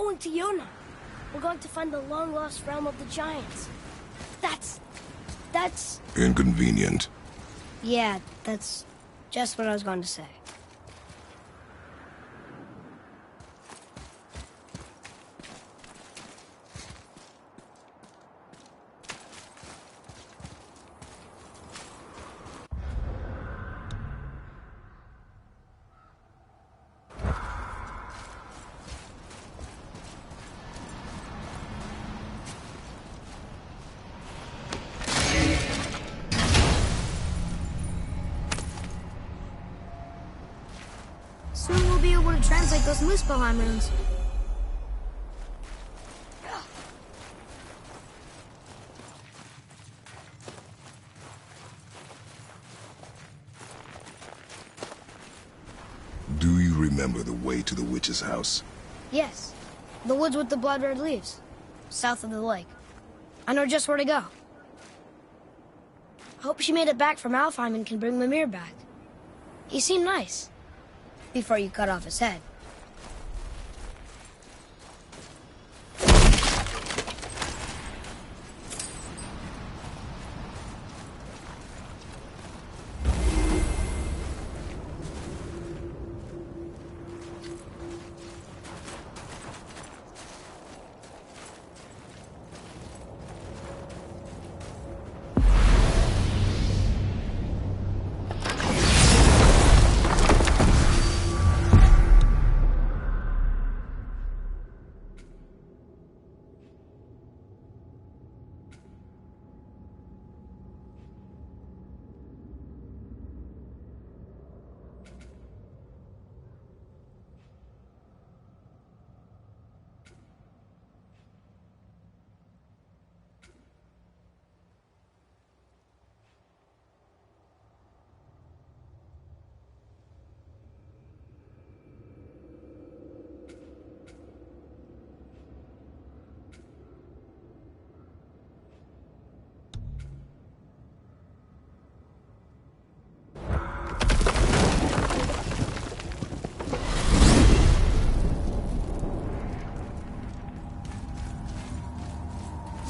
going to Yuna. We're going to find the long-lost realm of the giants. That's... Inconvenient. Yeah, that's just what I was going to say. Soon we'll be able to translate those Muspelheim runes. Do you remember the way to the witch's house? Yes. The woods with the blood-red leaves. South of the lake. I know just where to go. Hope she made it back from Alfheim and can bring Mimir back. He seemed nice. Before you cut off his head.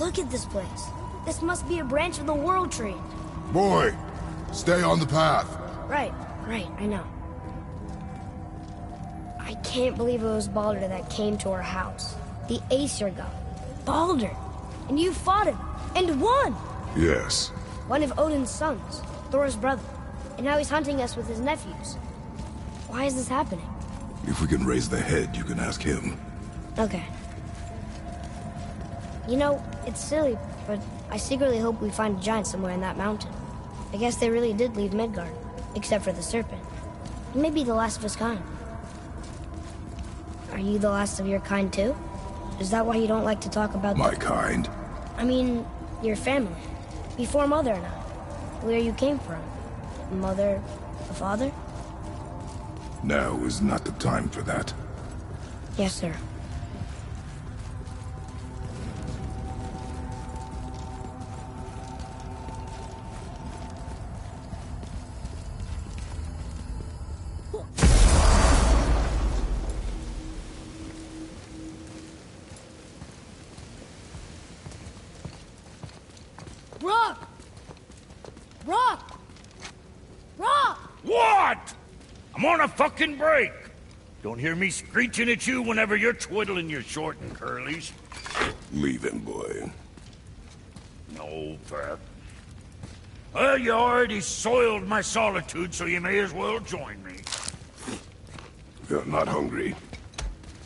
Look at this place. This must be a branch of the World Tree. Boy, stay on the path. Right, I know. I can't believe it was Baldur that came to our house. The Aesir god. Baldur! And you fought him, and won! Yes. One of Odin's sons, Thor's brother. And now he's hunting us with his nephews. Why is this happening? If we can raise the head, you can ask him. Okay. You know, it's silly, but I secretly hope we find a giant somewhere in that mountain. I guess they really did leave Midgard, except for the serpent. He may be the last of his kind. Are you the last of your kind too? Is that why you don't like to talk about my kind? I mean, your family. Before Mother and I. Where you came from. Mother, the father? Now is not the time for that. Yes, sir. Rock! Rock! Rock! What? I'm on a fucking break. Don't hear me screeching at you whenever you're twiddling your short and curlies. Leave him, boy. No, Pat. Well, you already soiled my solitude, so you may as well join me. You're not hungry.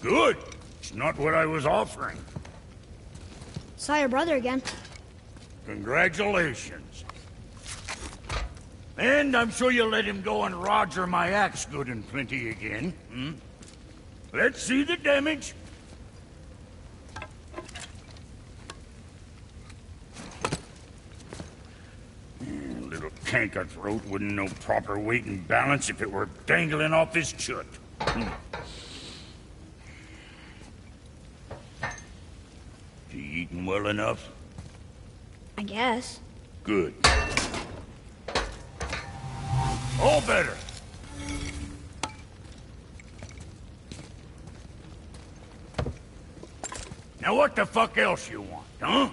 Good. It's not what I was offering. Saw your brother again. Congratulations. And I'm sure you'll let him go and roger my axe good and plenty again. Hmm? Let's see the damage. Little canker-throat wouldn't know proper weight and balance if it were dangling off his chut. You eating well enough? I guess. Good. All better. Now what the fuck else you want, huh?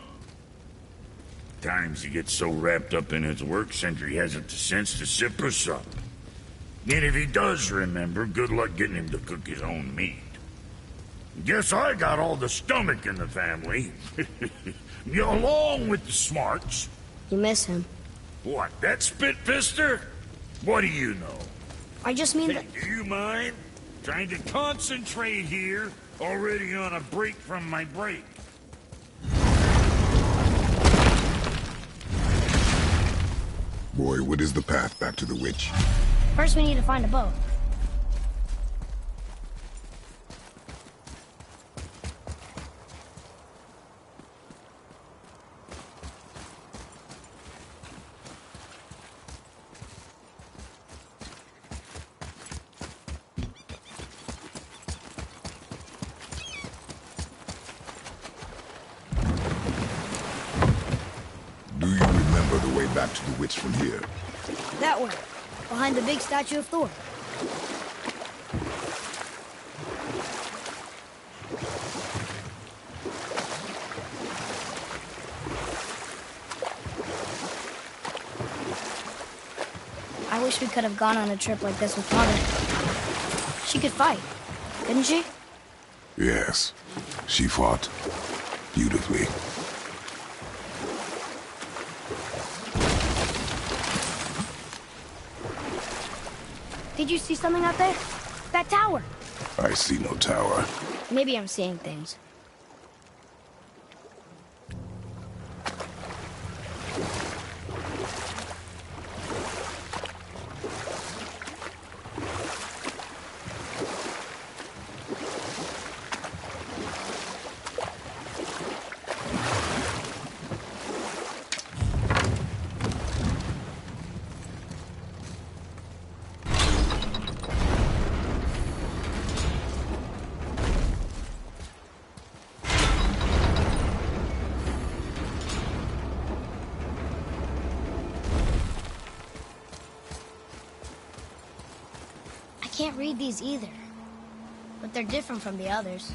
Times he gets so wrapped up in his work, Sentry hasn't the sense to sip or sup. And if he does remember, good luck getting him to cook his own meat. Guess I got all the stomach in the family. Along with the smarts. You miss him. What, that spit-fister? What do you know? I just mean that... Hey, do you mind? Trying to concentrate here, already on a break from my break. Boy, what is the path back to the witch? First we need to find a boat. Do you remember the way back to the witch from here? That way, behind the big statue of Thor. I wish we could have gone on a trip like this with Mother. She could fight, couldn't she? Yes. She fought beautifully. Did you see something out there? That tower. I see no tower. Maybe I'm seeing things. I can't read these either, but they're different from the others.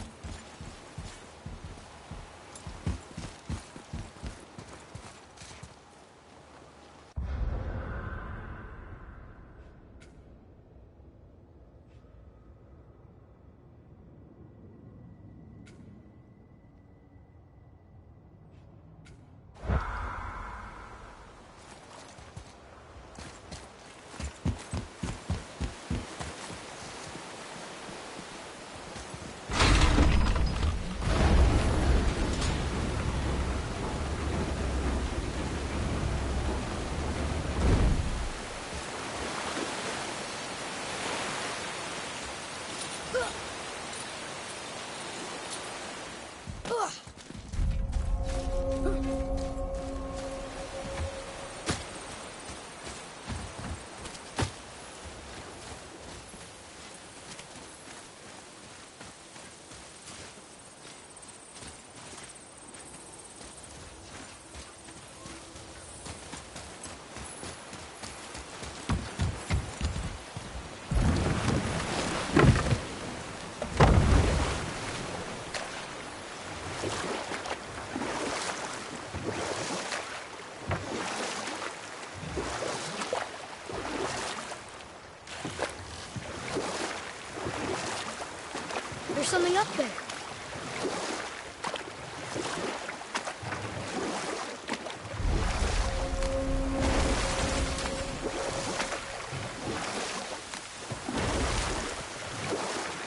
There's something up there.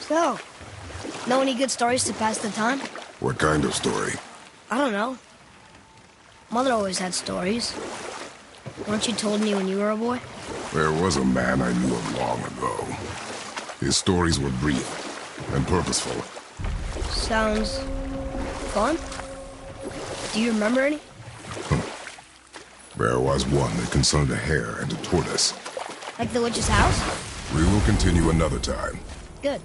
So, know any good stories to pass the time? What kind of story? I don't know. Mother always had stories. Weren't you told me when you were a boy? There was a man I knew of long ago. His stories were brief and purposeful. Sounds fun. Do you remember any? There was one that concerned a hare and a tortoise. Like the witch's house? We will continue another time. Good.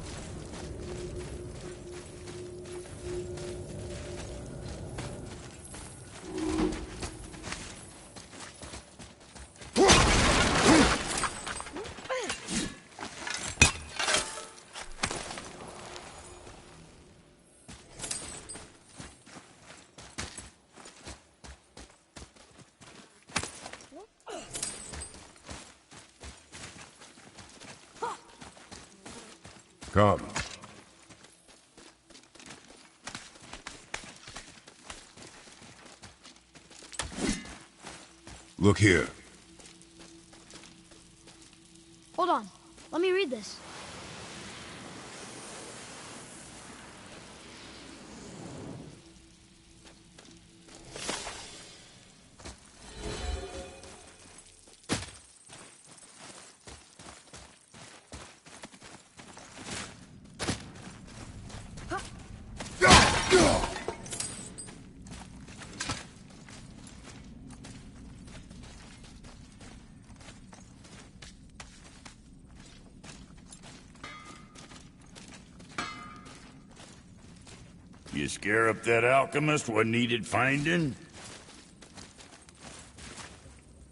Come. Look here. Hold on. Let me read this. You scare up that alchemist what needed finding?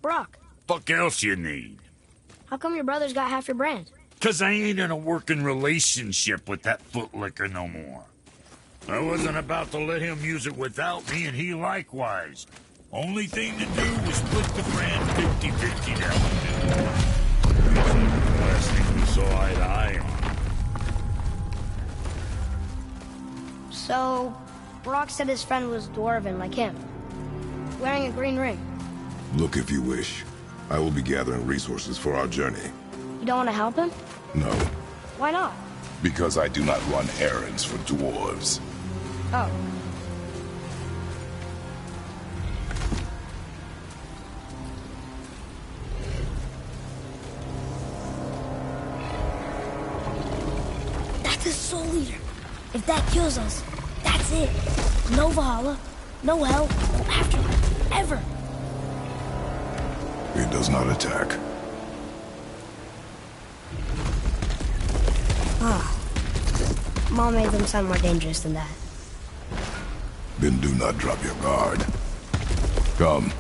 Brock, Fuck else you need? how come your brother's got half your brand? 'Cause I ain't in a working relationship with that footlicker no more. I wasn't about to let him use it without me, and he likewise. Only thing to do was split the brand 50-50 that would do. The last thing we saw eye to eye on. So, Brock said his friend was dwarven like him, wearing a green ring. Look if you wish. I will be gathering resources for our journey. You don't want to help him? No, Why not? because I do not run errands for dwarves. Oh. That's the Soul Eater. If that kills us, that's it. No Valhalla, no hell, no afterlife, ever. It does not attack. Mom made them sound more dangerous than that. Then do not drop your guard. Come.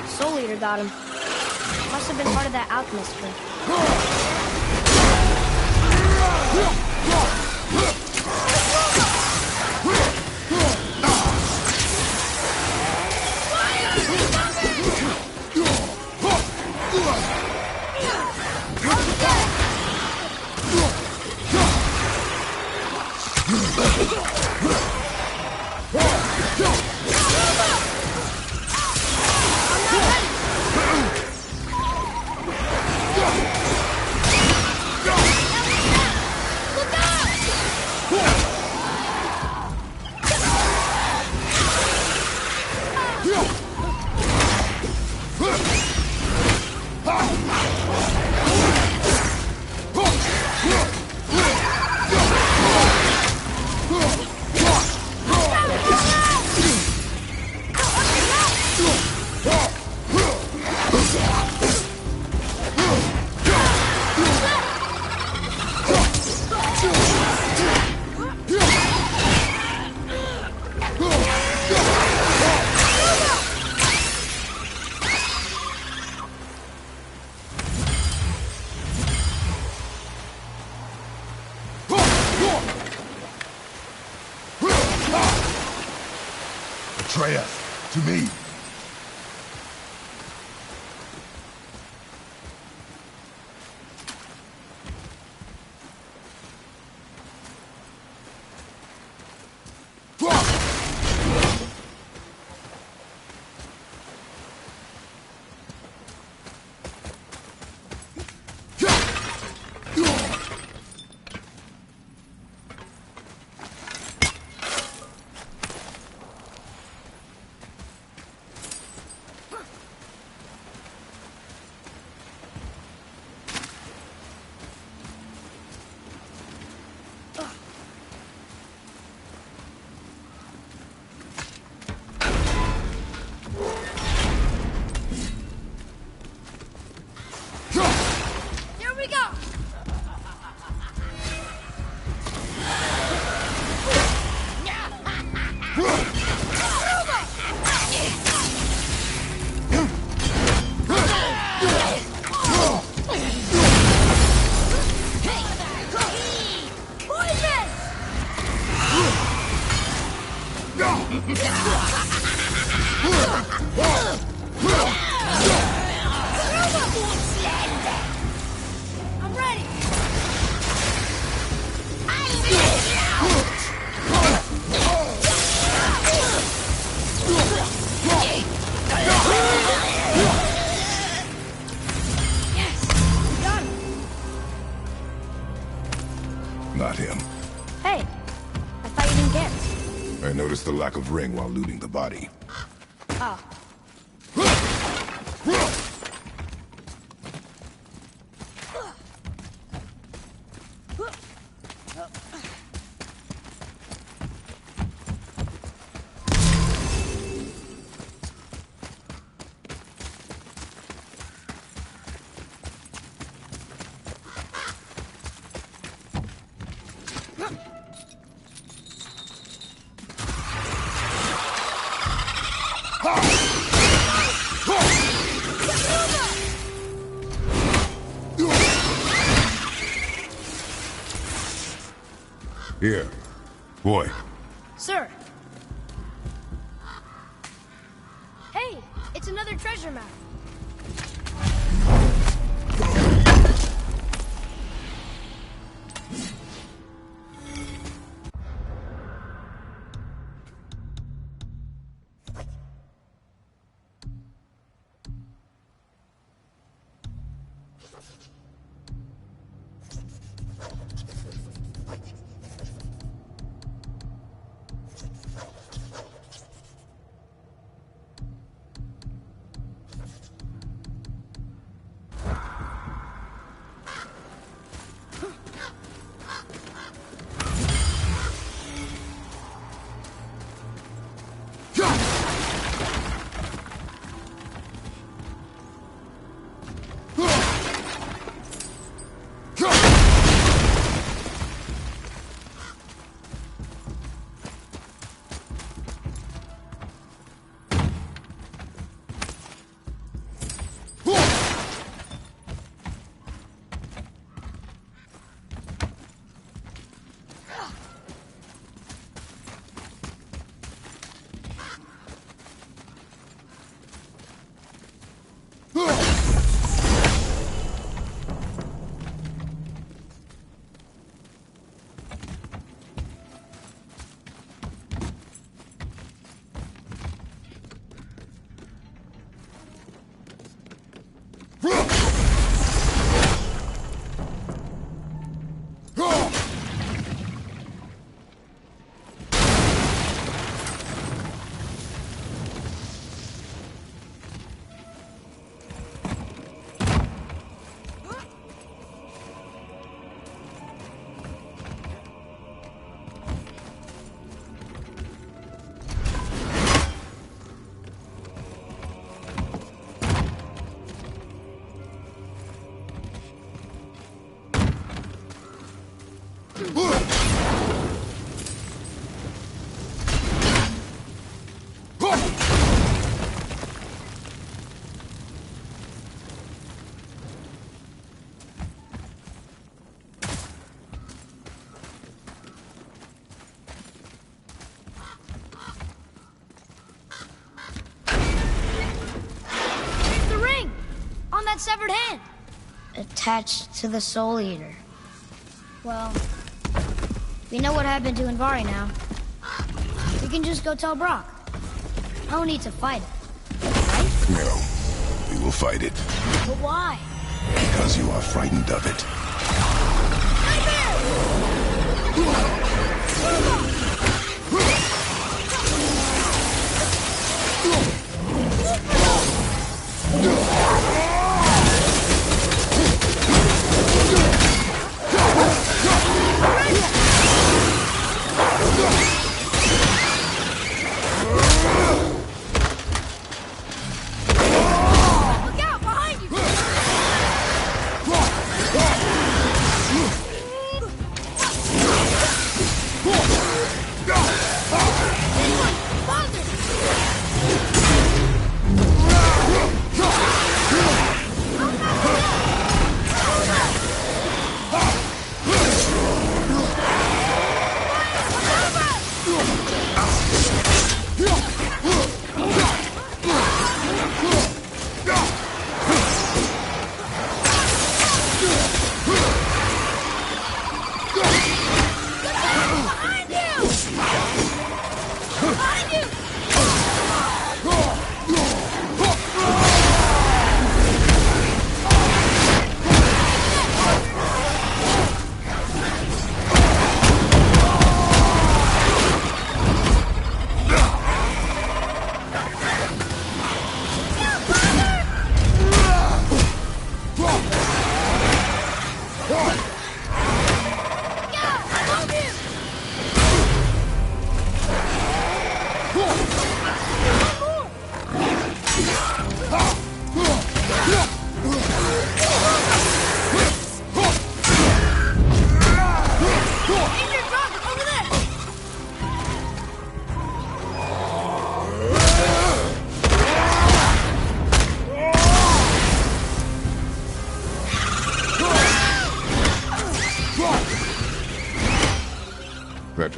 Soul Eater got him. Must have been part of that alchemist trick. Atreus, to me. Hey, I thought you didn't care. I noticed the lack of ring while looting the body. Oh. Here. Boy. Sir. Hey, it's another treasure map. That severed hand. Attached to the Soul Eater. Well, we know what happened to Anvari now. We can just go tell Brock. No need to fight it, right? No, we will fight it. But why? Because you are frightened of it.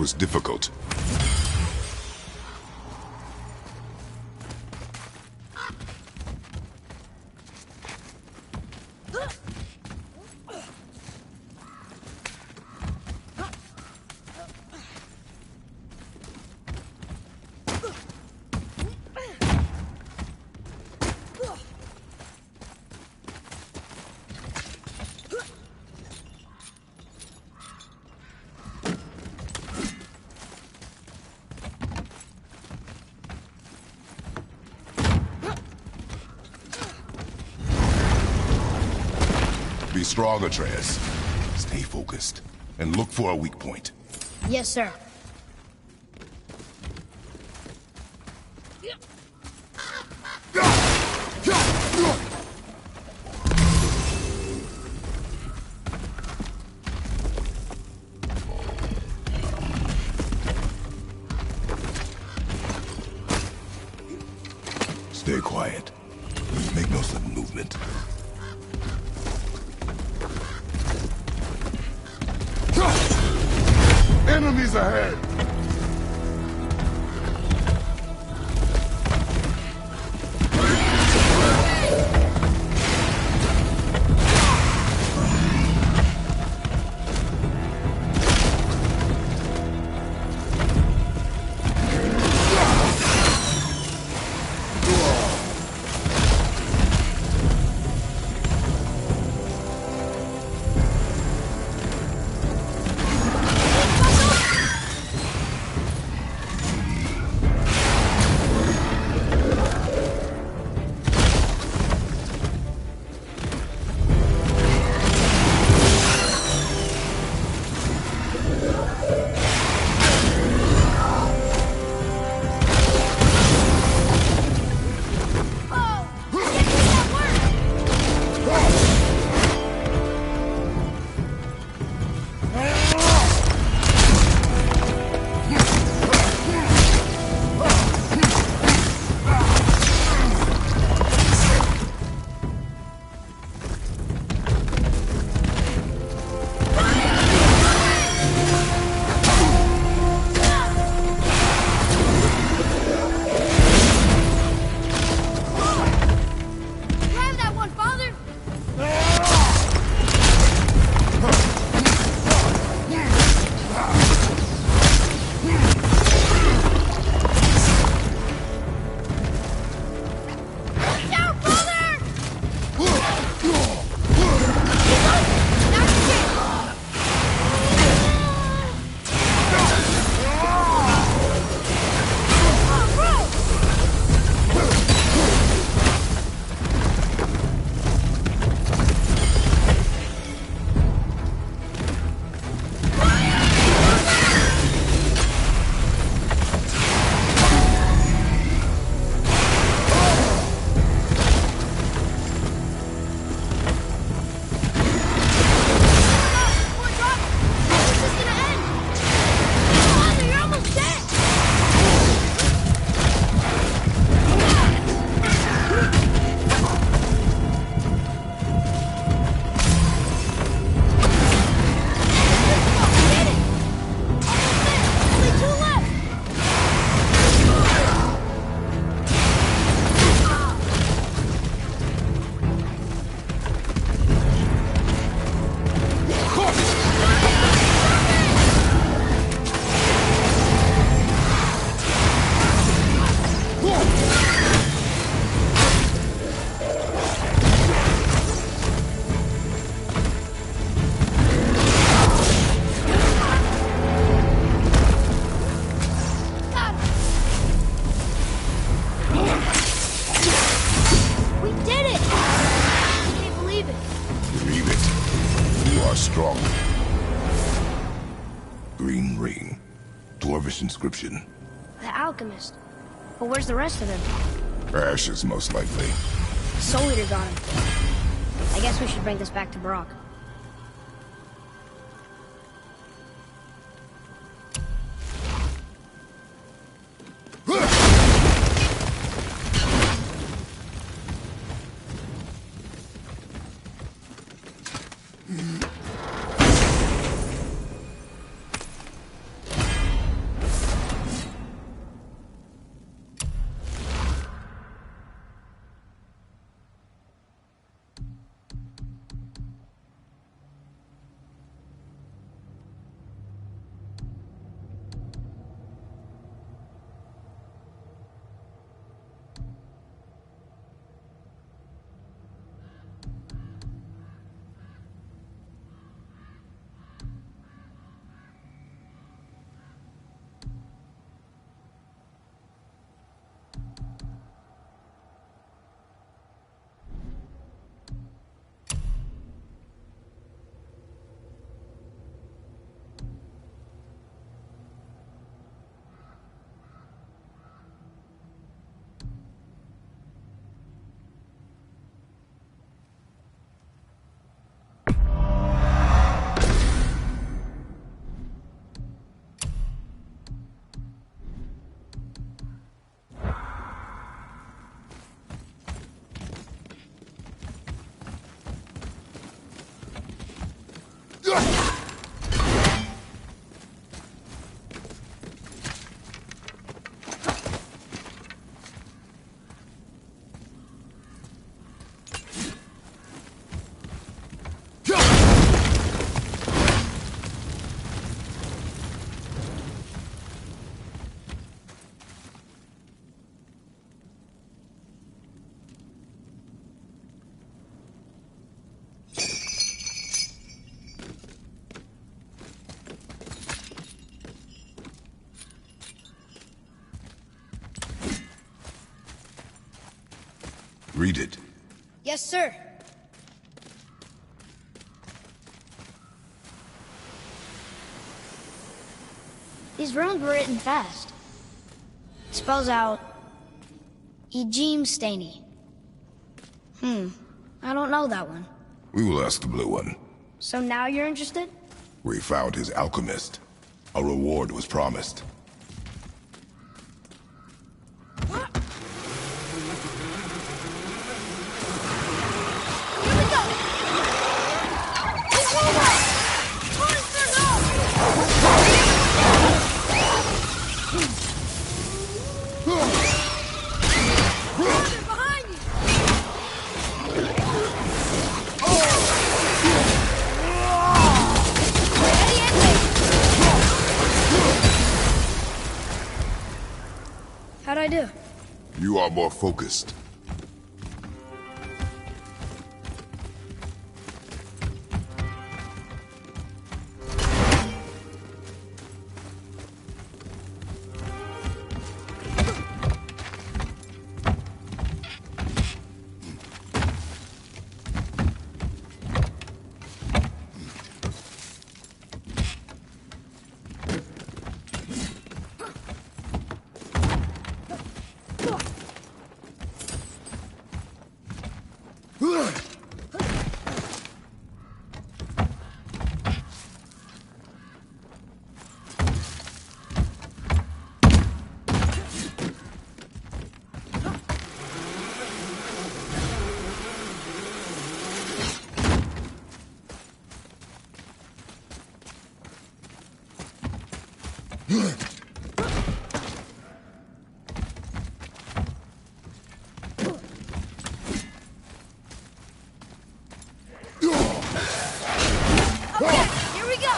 was difficult. Be strong, Atreus. Stay focused, and look for a weak point. Yes, sir. Stay quiet. Make no sudden movement. Enemies ahead! Dwarvish inscription. The alchemist. But where's the rest of them? Ashes, most likely. Soul Eater got him. I guess we should bring this back to Brock. Read it. Yes, sir. These runes were written fast. It spells out Ejim Staney. I don't know that one. We will ask the blue one. So now you're interested? We found his alchemist. A reward was promised. How'd I do? You are more focused. Here we go!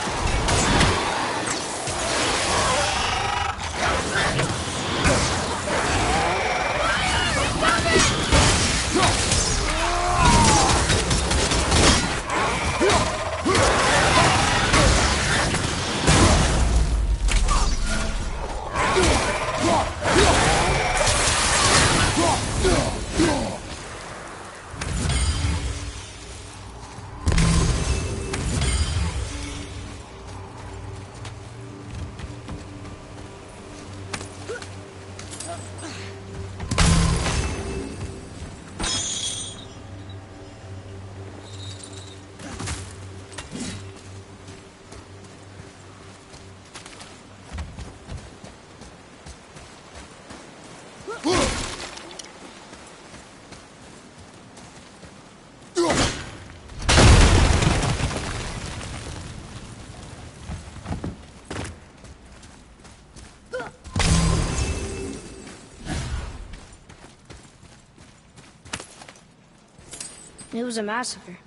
It was a massacre.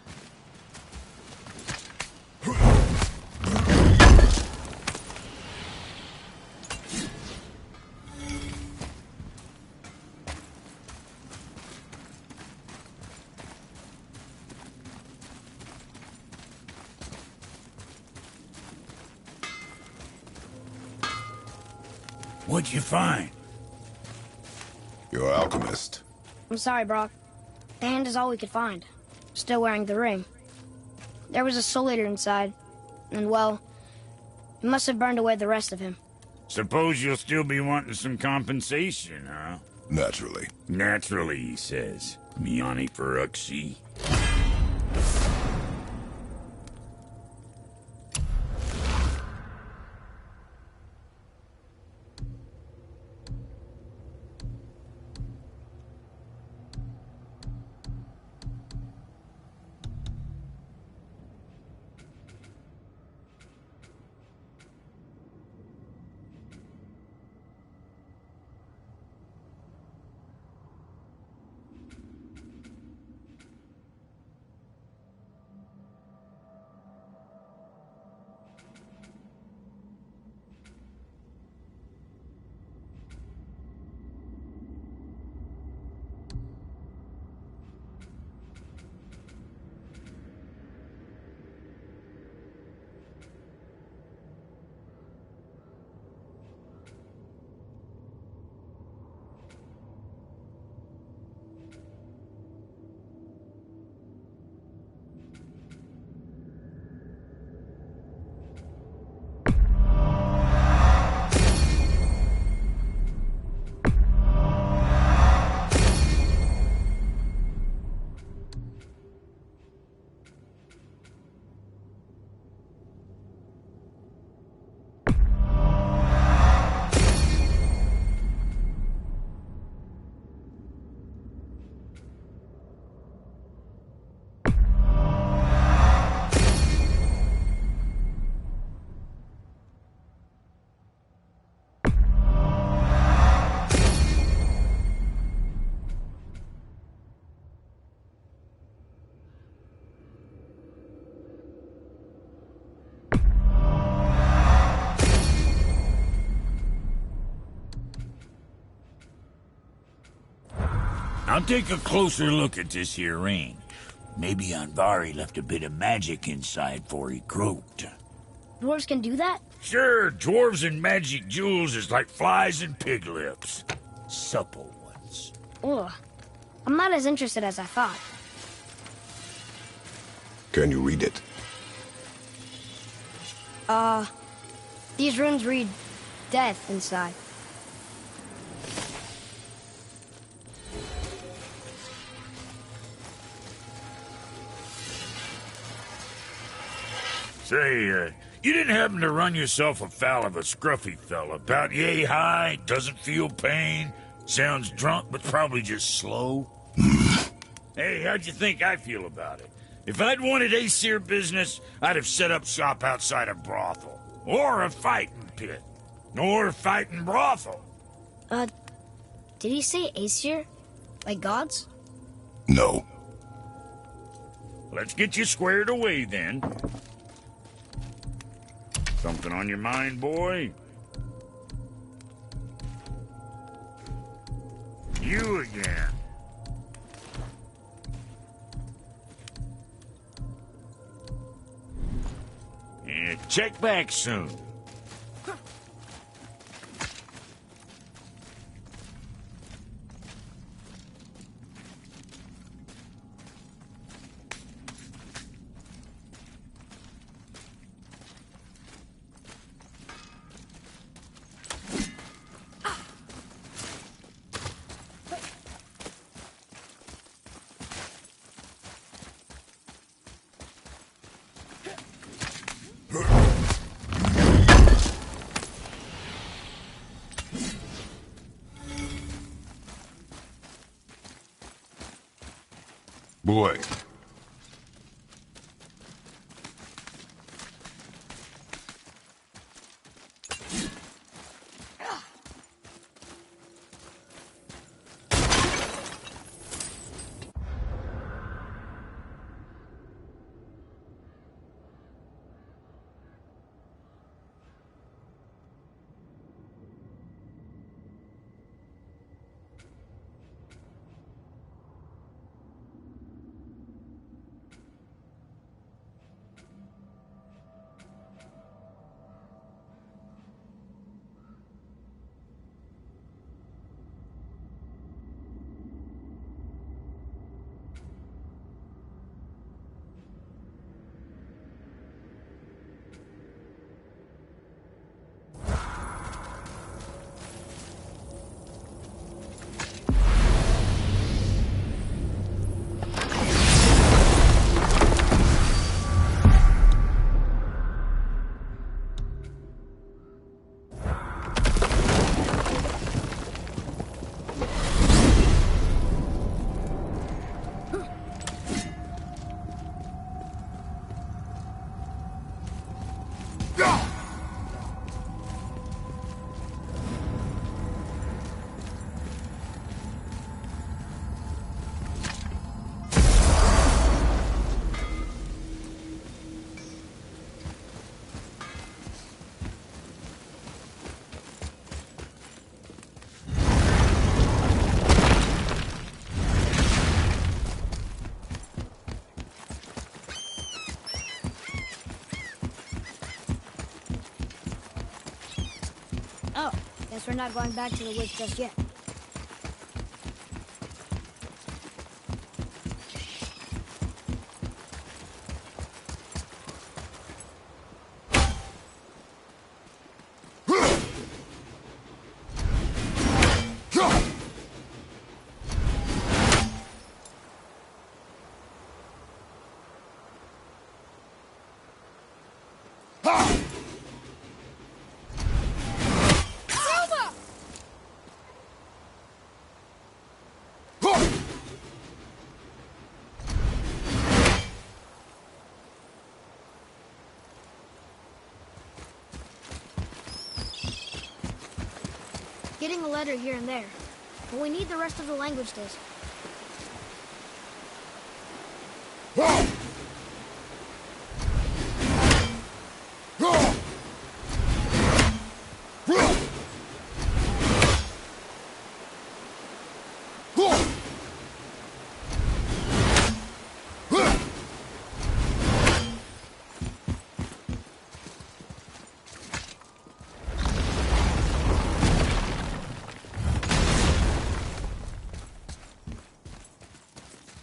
What'd you find? Your alchemist. I'm sorry, Brock. The hand is all we could find. Still wearing the ring. There was a soul eater inside, and well, it must have burned away the rest of him. Suppose you'll still be wanting some compensation, huh? Naturally. Naturally, he says. Miani Feruxi. Now take a closer look at this here ring. Maybe Andvari left a bit of magic inside for he croaked. Dwarves can do that? Sure, dwarves and magic jewels is like flies and pig lips. Supple ones. Ugh. I'm not as interested as I thought. Can you read it? These runes read death inside. Say, you didn't happen to run yourself afoul of a scruffy fella, about yay high, doesn't feel pain, sounds drunk but probably just slow? Hey, how'd you think I feel about it? If I'd wanted Aesir business, I'd have set up shop outside a brothel. Or a fighting pit. Or a fighting brothel. Did he say Aesir? Like gods? No. Let's get you squared away, then. Something on your mind, boy? You again. Yeah, check back soon. Boy. Oh, guess we're not going back to the woods just yet. Getting a letter here and there, but we need the rest of the language disc.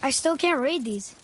I still can't read these.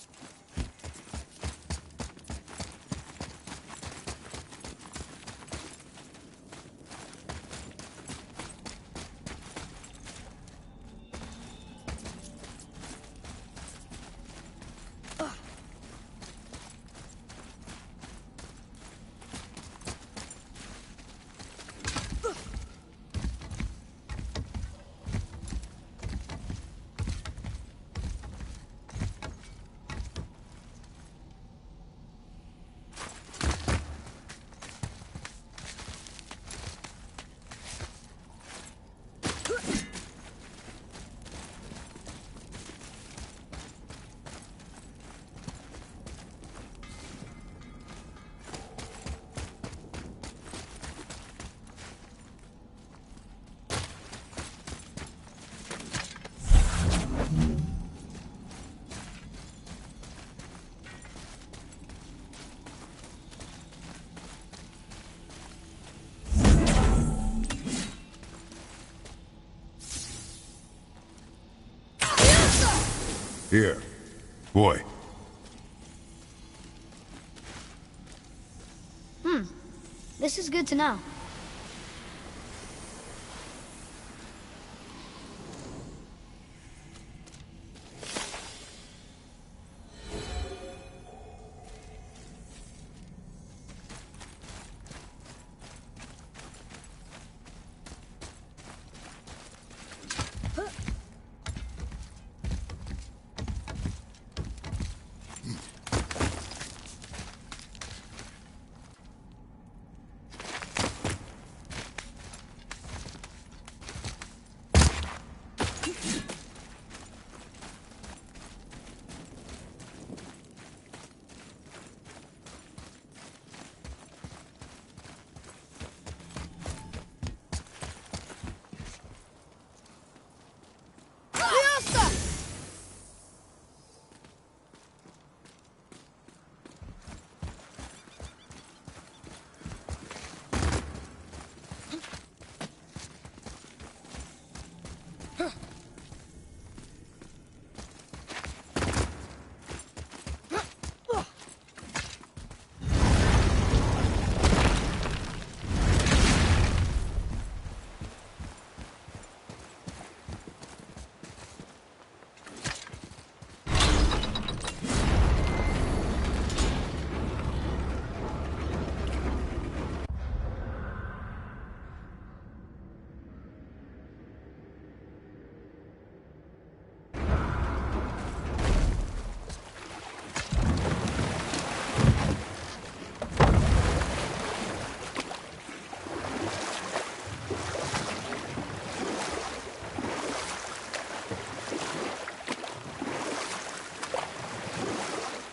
Here. Boy. This is good to know.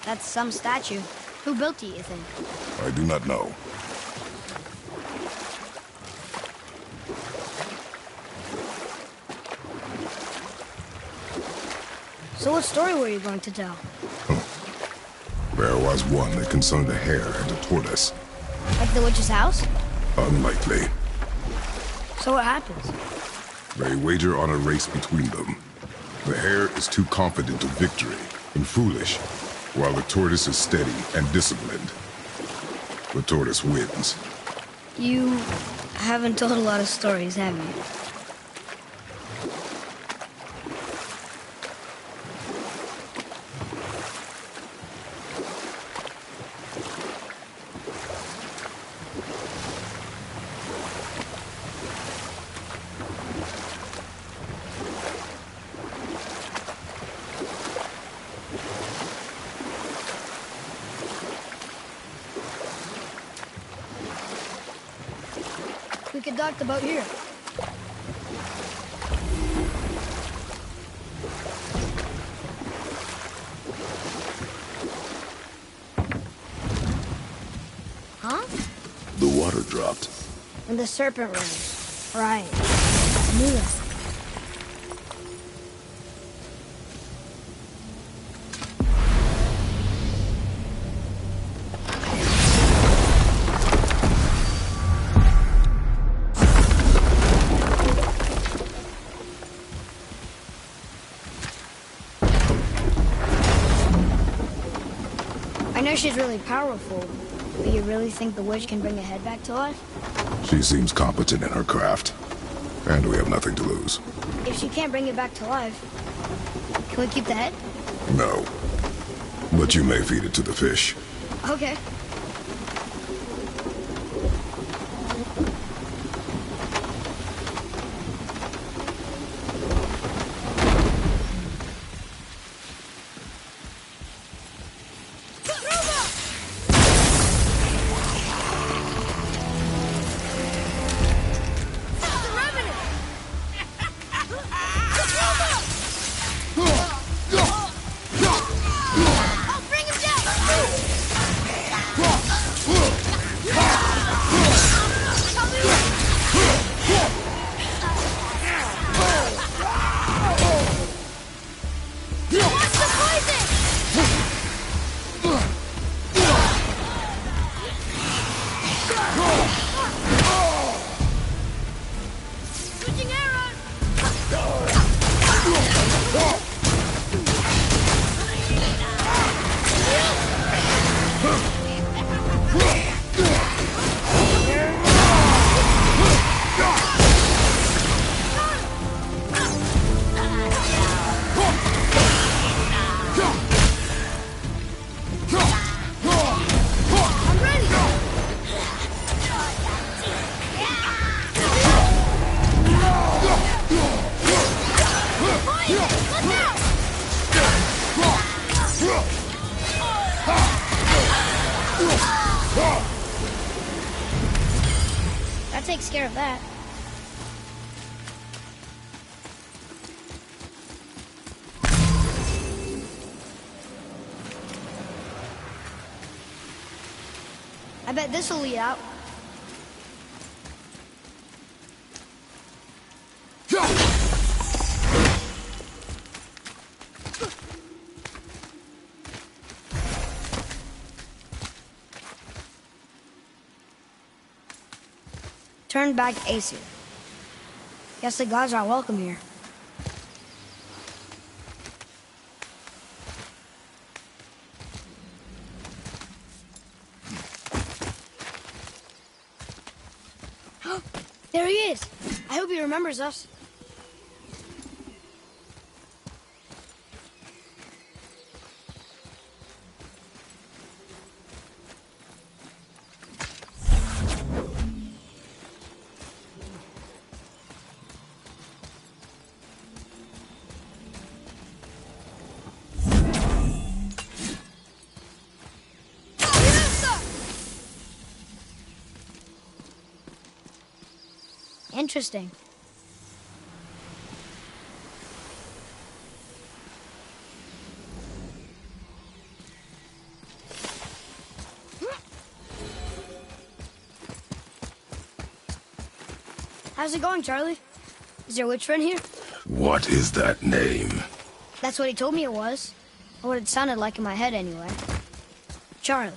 That's some statue. Who built it, you think? I do not know. So what story were you going to tell? There was one that concerned a hare and a tortoise. Like the witch's house? Unlikely. So what happens? They wager on a race between them. The hare is too confident of victory and foolish, while the tortoise is steady and disciplined. The tortoise wins. You haven't told a lot of stories, have you? We could dock the boat here. Huh? The water dropped. And the serpent rose. Right. I knew that. know she's really powerful, but you really think the witch can bring a head back to life? She seems competent in her craft, and we have nothing to lose. If she can't bring it back to life, can we keep the head? No. But you may feed it to the fish. Okay. That takes care of that. I bet this'll lead out. Turn back Aesir. Guess the gods are welcome here. There he is. I hope he remembers us. Interesting. How's it going, Charlie? Is your witch friend here? What is that name? That's what he told me it was. Or what it sounded like in my head anyway. Charlie.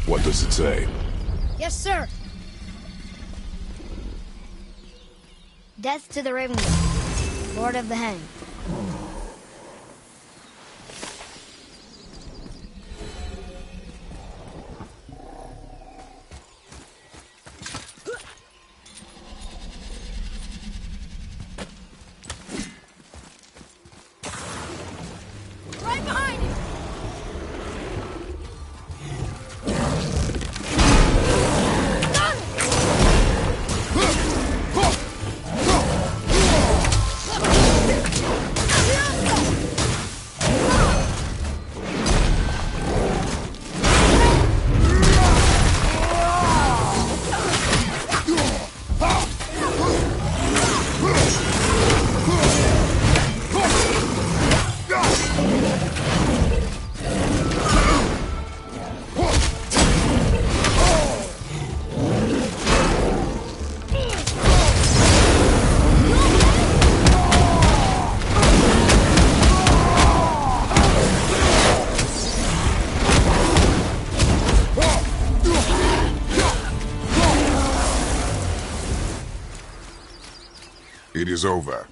What does it say? Yes, sir. Death to the Raven Guard, Lord of the Hang. It is over.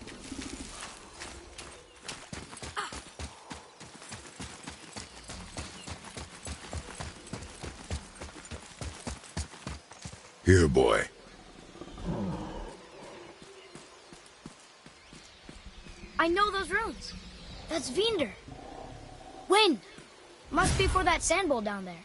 Here, boy. I know those runes. That's Vinder. Wind. Must be for that sand bowl down there.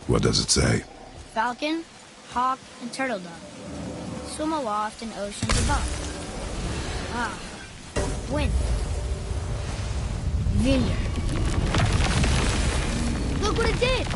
What does it say? Falcon, hawk, and turtle dove. Swim aloft in oceans above. Ah, wind. Vinder. Look what it did!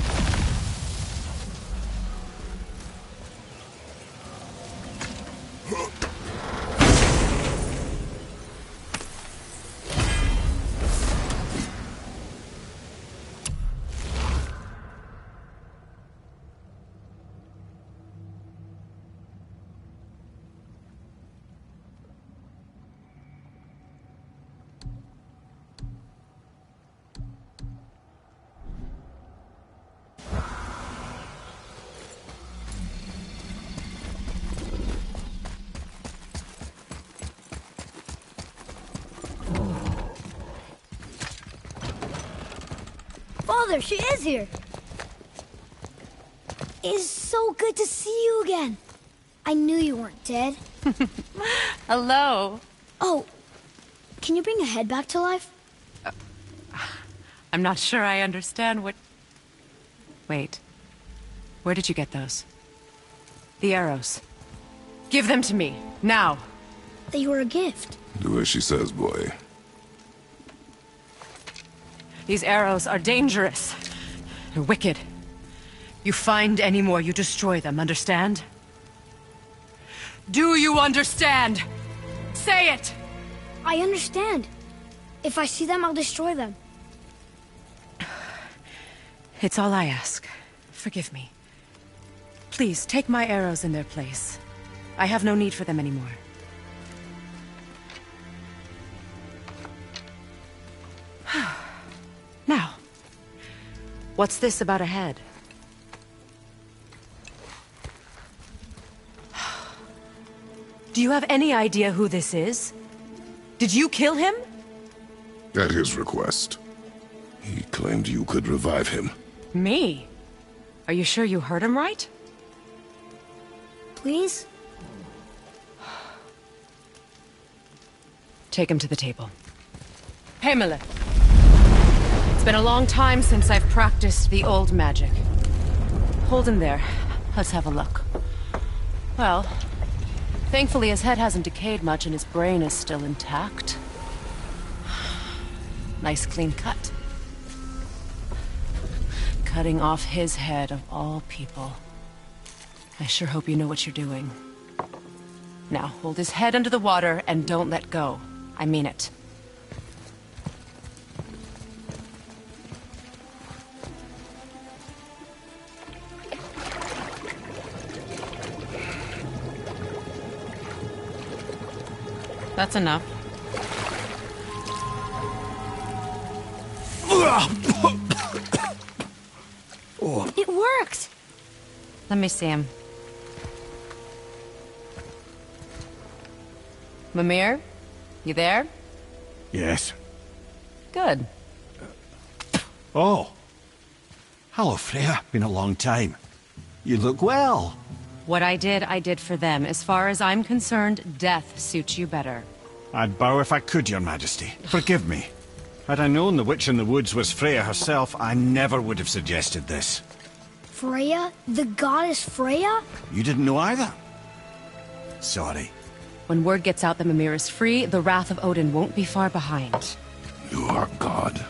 Father, she is here. It's so good to see you again. I knew you weren't dead. Hello. Oh, can you bring a head back to life? I'm not sure I understand what... Wait. Where did you get those? The arrows. Give them to me, now. They were a gift. Do as she says, boy. These arrows are dangerous. They're wicked. You find any more, you destroy them, understand? Do you understand? Say it! I understand. If I see them, I'll destroy them. It's all I ask. Forgive me. Please, take my arrows in their place. I have no need for them anymore. Now, what's this about a head? Do you have any idea who this is? Did you kill him? At his request. He claimed you could revive him. Me? Are you sure you heard him right? Please? Take him to the table. Pamela. It's been a long time since I've practiced the old magic. Hold him there. Let's have a look. Well, thankfully his head hasn't decayed much and his brain is still intact. Nice clean cut. Cutting off his head of all people. I sure hope you know what you're doing. Now, hold his head under the water and don't let go. I mean it. That's enough. It worked! Let me see him. Mimir? You there? Yes. Good. Oh. Hello, Freya. Been a long time. You look well. What I did for them. As far as I'm concerned, death suits you better. I'd bow if I could, Your Majesty. Forgive me. Had I known the witch in the woods was Freya herself, I never would have suggested this. Freya? The goddess Freya? You didn't know either? Sorry. When word gets out that Mimir is free, the wrath of Odin won't be far behind. You are God.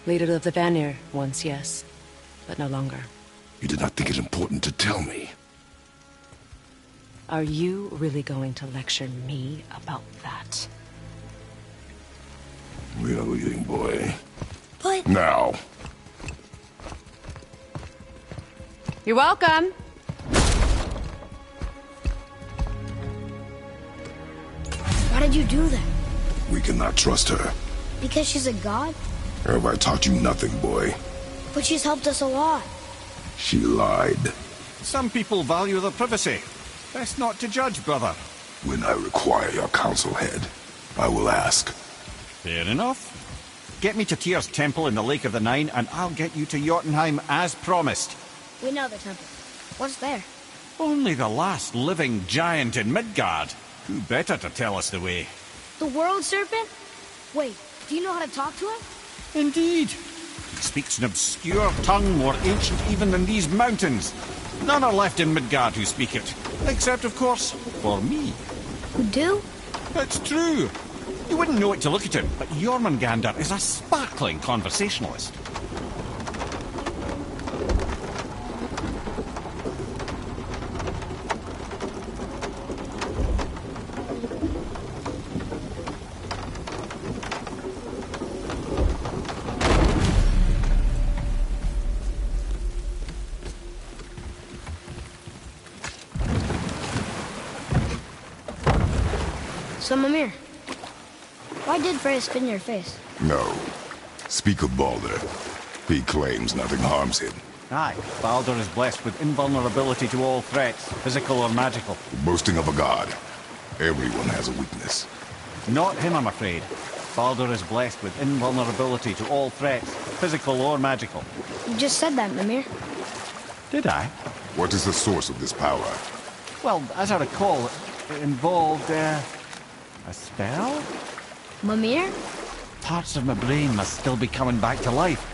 Leader of the Vanir, once, yes. But no longer. You did not think it important to tell me. Are you really going to lecture me about that? We are leaving, boy. But... Now. You're welcome. Why did you do that? We cannot trust her. Because she's a god? Have I taught you nothing, boy? But she's helped us a lot. She lied. Some people value their privacy. Best not to judge, brother. When I require your council head, I will ask. Fair enough. Get me to Tyr's temple in the Lake of the Nine, and I'll get you to Jotunheim as promised. We know the temple. What's there? Only the last living giant in Midgard. Who better to tell us the way? The World Serpent? Wait, do you know how to talk to him? Indeed. He speaks an obscure tongue more ancient even than these mountains. None are left in Midgard who speak it. Except, of course, for me. Who do? It's true. You wouldn't know it to look at him, but Jormungandr is a sparkling conversationalist. So, Mimir, why did Freya spit in your face? No. Speak of Baldur. He claims nothing harms him. Aye, Baldur is blessed with invulnerability to all threats, physical or magical. Boasting of a god. Everyone has a weakness. Not him, I'm afraid. Baldur is blessed with invulnerability to all threats, physical or magical. You just said that, Mimir. Did I? What is the source of this power? Well, as I recall, it involved, a spell? Mimir? Parts of my brain must still be coming back to life.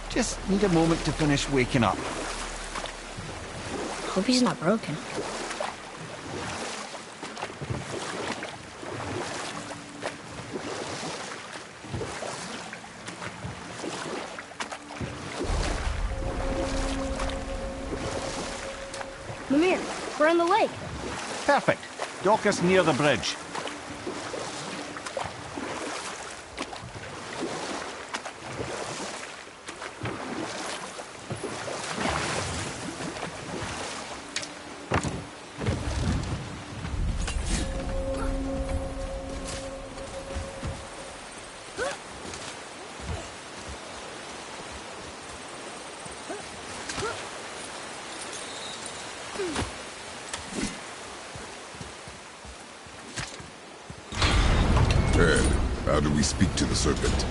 Just need a moment to finish waking up. Hope he's not broken. Mimir, we're in the lake. Perfect. Dock us near the bridge. Ed, how do we speak to the serpent?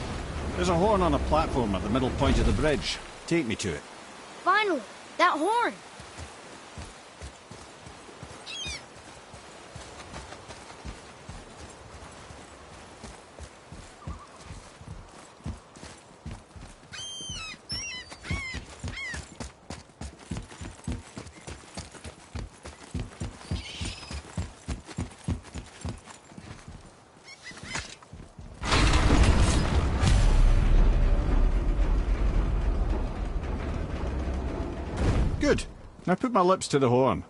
There's a horn on a platform at the middle point of the bridge. Take me to it. Finally, that horn. Good. Now put my lips to the horn.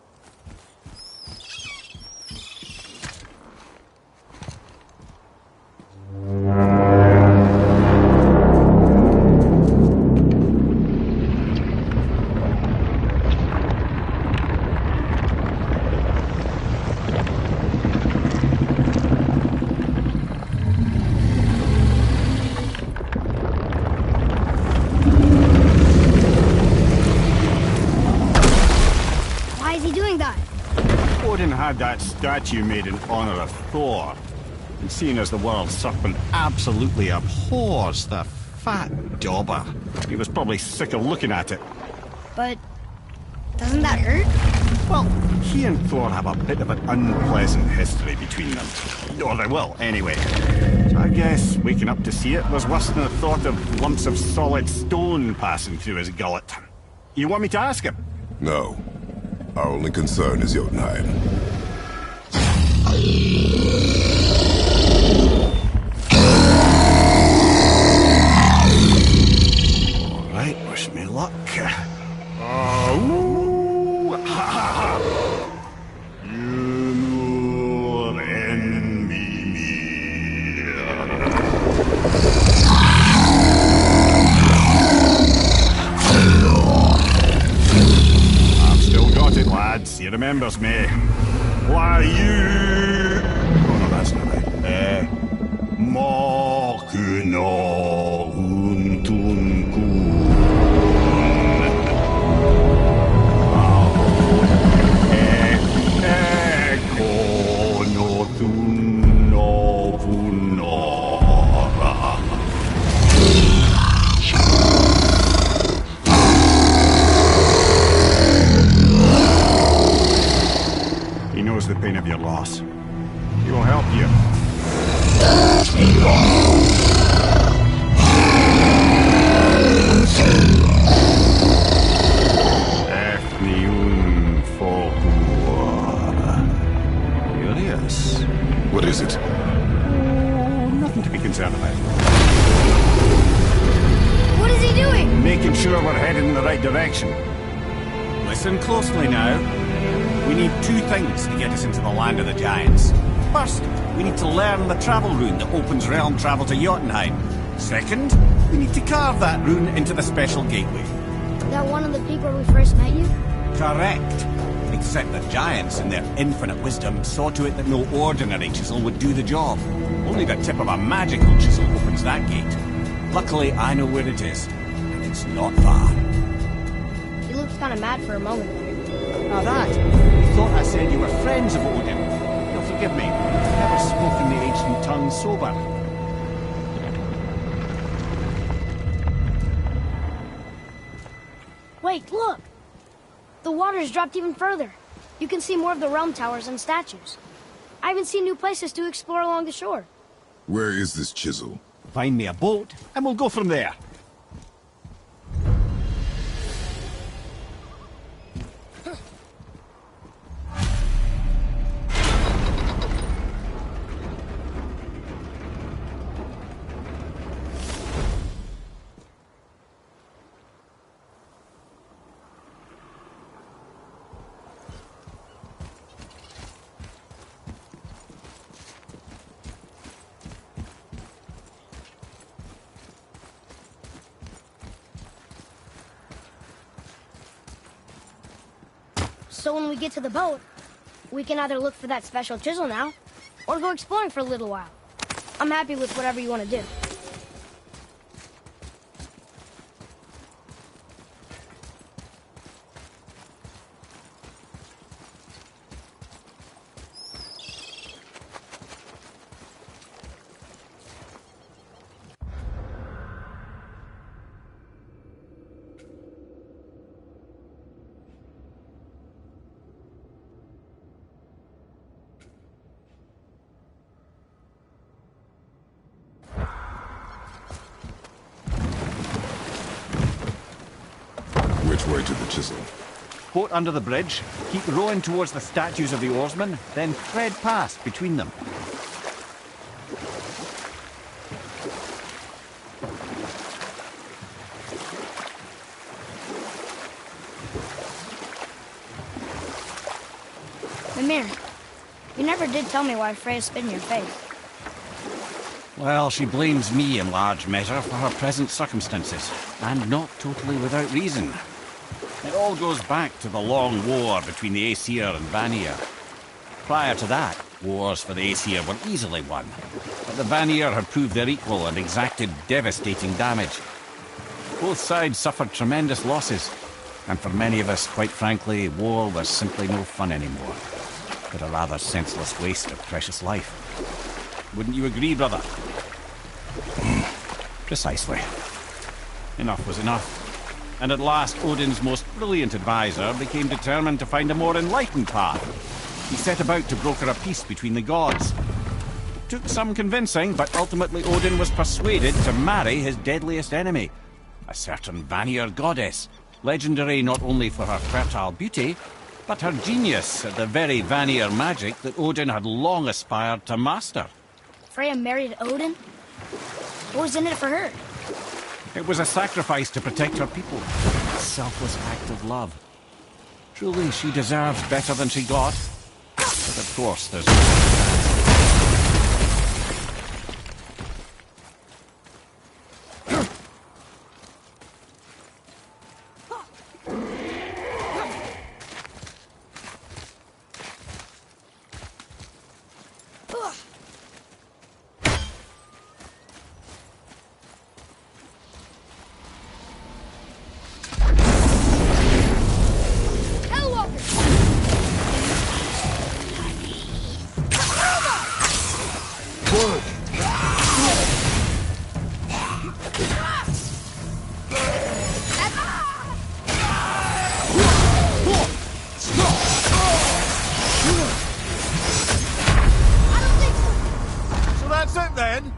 Why is he doing that? Odin had that statue made in honor of Thor. And seeing as the world serpent absolutely abhors the fat dauber, he was probably sick of looking at it. But doesn't that hurt? Well, he and Thor have a bit of an unpleasant history between them. Or they will, anyway. So I guess waking up to see it was worse than the thought of lumps of solid stone passing through his gullet. You want me to ask him? No. Our only concern is Jotunheim. remembers me. Why you... Oh no, that's not right. Mokuno Untunkun. Eko no Tunno Vunora. He knows the pain of your loss. He will help you. Efniun Fokuara. Curious. What is it? Oh, nothing to be concerned about. What is he doing? Making sure we're headed in the right direction. Listen closely now. We need two things to get us into the land of the giants. First, we need to learn the travel rune that opens realm travel to Jotunheim. Second, we need to carve that rune into the special gateway. That one of the peak where we first met you? Correct. Except the giants, in their infinite wisdom, saw to it that no ordinary chisel would do the job. Only the tip of a magical chisel opens that gate. Luckily, I know where it is, and it's not far. He looks kind of mad for a moment there. Now that, you thought I said you were friends of Odin. You'll forgive me. I've never spoken the ancient tongue sober. Wait, look! The water's dropped even further. You can see more of the realm towers and statues. I even see new places to explore along the shore. Where is this chisel? Find me a boat, and we'll go from there. So when we get to the boat, we can either look for that special chisel now, or go exploring for a little while. I'm happy with whatever you want to do. Which way to the chisel? Boat under the bridge, keep rowing towards the statues of the oarsmen, then thread past between them. Mimir, you never did tell me why Freya spit in your face. Well, she blames me in large measure for her present circumstances, and not totally without reason. It all goes back to the long war between the Aesir and Vanir. Prior to that, wars for the Aesir were easily won, but the Vanir had proved their equal and exacted devastating damage. Both sides suffered tremendous losses, and for many of us, quite frankly, war was simply no fun anymore, but a rather senseless waste of precious life. Wouldn't you agree, brother? Precisely. Enough was enough. And at last, Odin's most brilliant advisor became determined to find a more enlightened path. He set about to broker a peace between the gods. It took some convincing, but ultimately Odin was persuaded to marry his deadliest enemy, a certain Vanir goddess, legendary not only for her fertile beauty, but her genius at the very Vanir magic that Odin had long aspired to master. Freya married Odin? What was in it for her? It was a sacrifice to protect her people. A selfless act of love. Truly, she deserves better than she got. But of course, there's... So that's it then?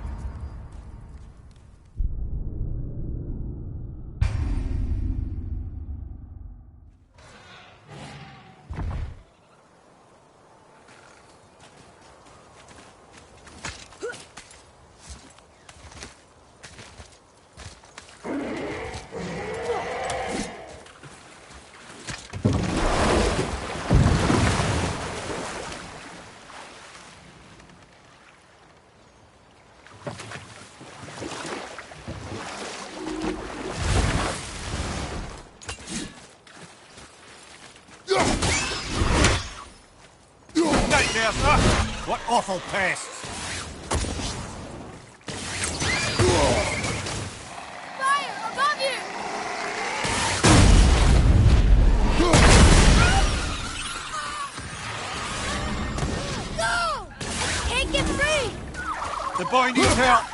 Nightmare, sir! What awful pests! Fire! Above you! Go! Can't get free! The boy needs help!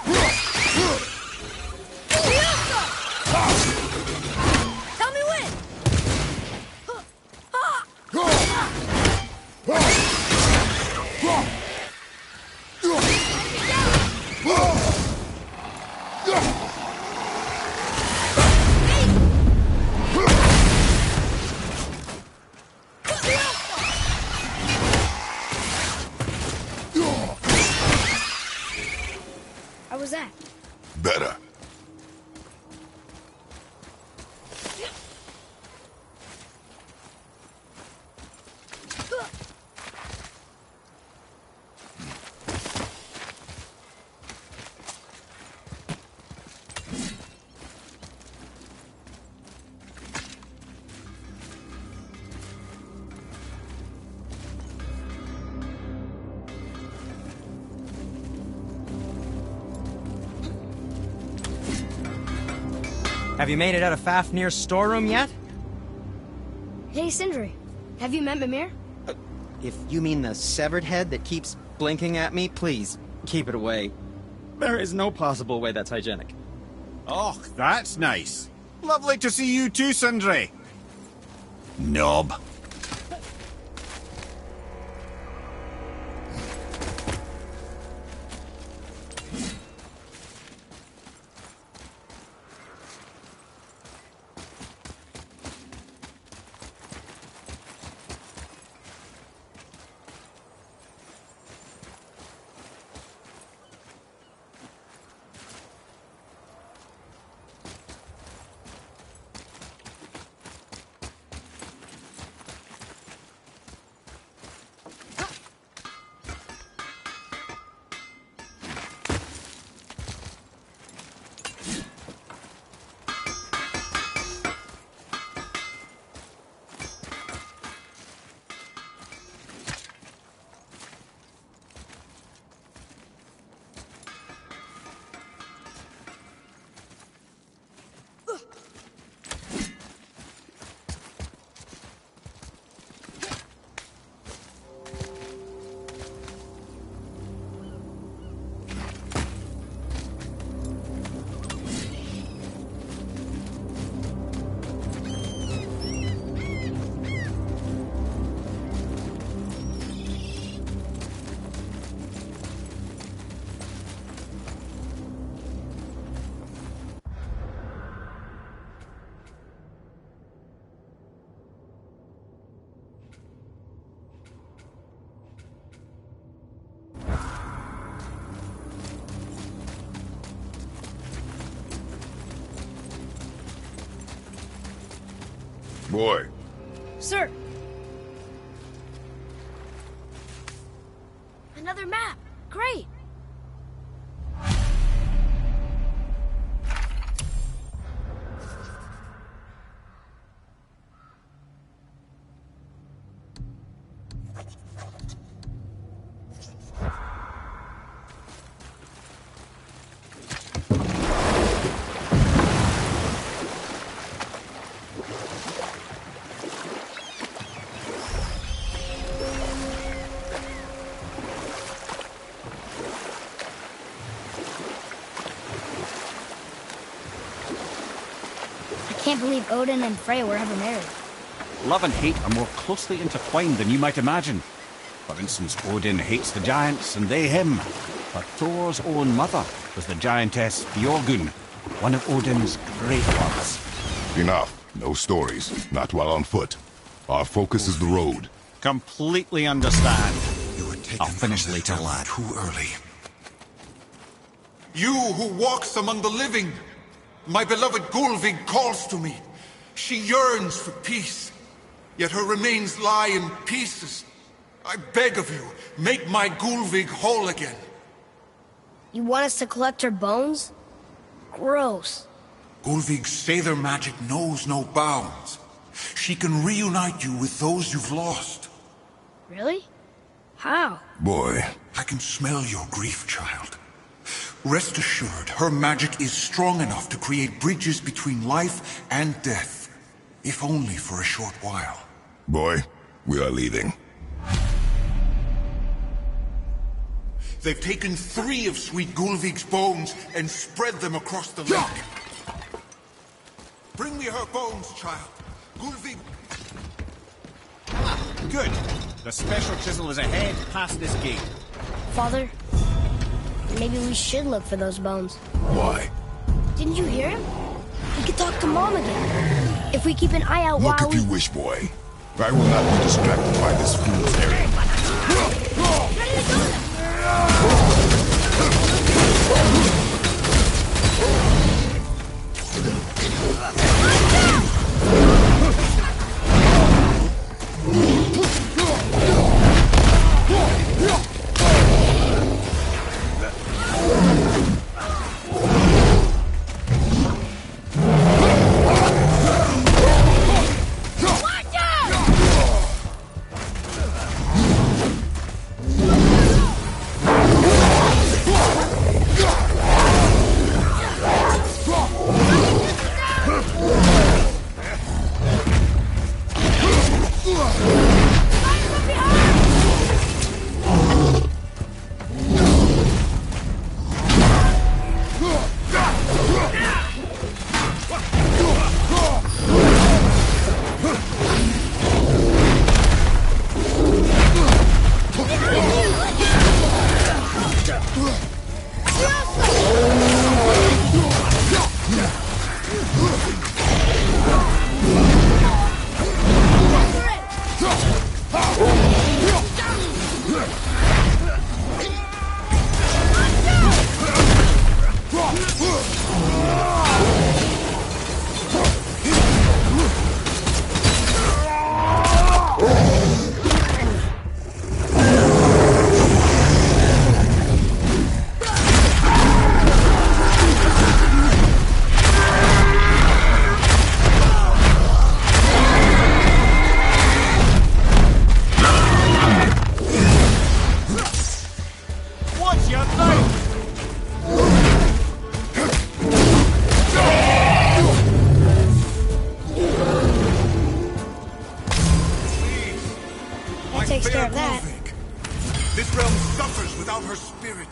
Tell me when! How was that? Better. Have you made it out of Fafnir's storeroom yet? Hey, Sindri. Have you met Mimir? If you mean the severed head that keeps blinking at me, please, keep it away. There is no possible way that's hygienic. Oh, that's nice. Lovely to see you too, Sindri. Knob. Boy, Sir. Another map. Great. can't believe Odin and Freya were ever married. Love and hate are more closely intertwined than you might imagine. For instance, Odin hates the giants and they him. But Thor's own mother was the giantess Björgun, one of Odin's great loves. Enough. No stories. Not while on foot. Our focus is the road. Completely understand. You were taken I'll finish from this later, realm lad. too early. You who walks among the living, my beloved Gulvig calls to me. She yearns for peace, yet her remains lie in pieces. I beg of you, make my Gulvig whole again. You want us to collect her bones? Gross. Gulvig's Sather magic knows no bounds. She can reunite you with those you've lost. Really? How? Boy, I can smell your grief, child. Rest assured, her magic is strong enough to create bridges between life and death. If only for a short while. boy, we are leaving. They've taken 3 of Sweet Gulvig's bones and spread them across the lake. Bring me her bones, child. Gulvig... Good. The special chisel is ahead, past this gate. Father, maybe we should look for those bones. Why? Didn't you hear him? We could talk to Mom again. If we keep an eye out Look while if you wish, boy. I will not be distracted by this fool's errand. Takes care of that. Gulvig. This realm suffers without her spirit.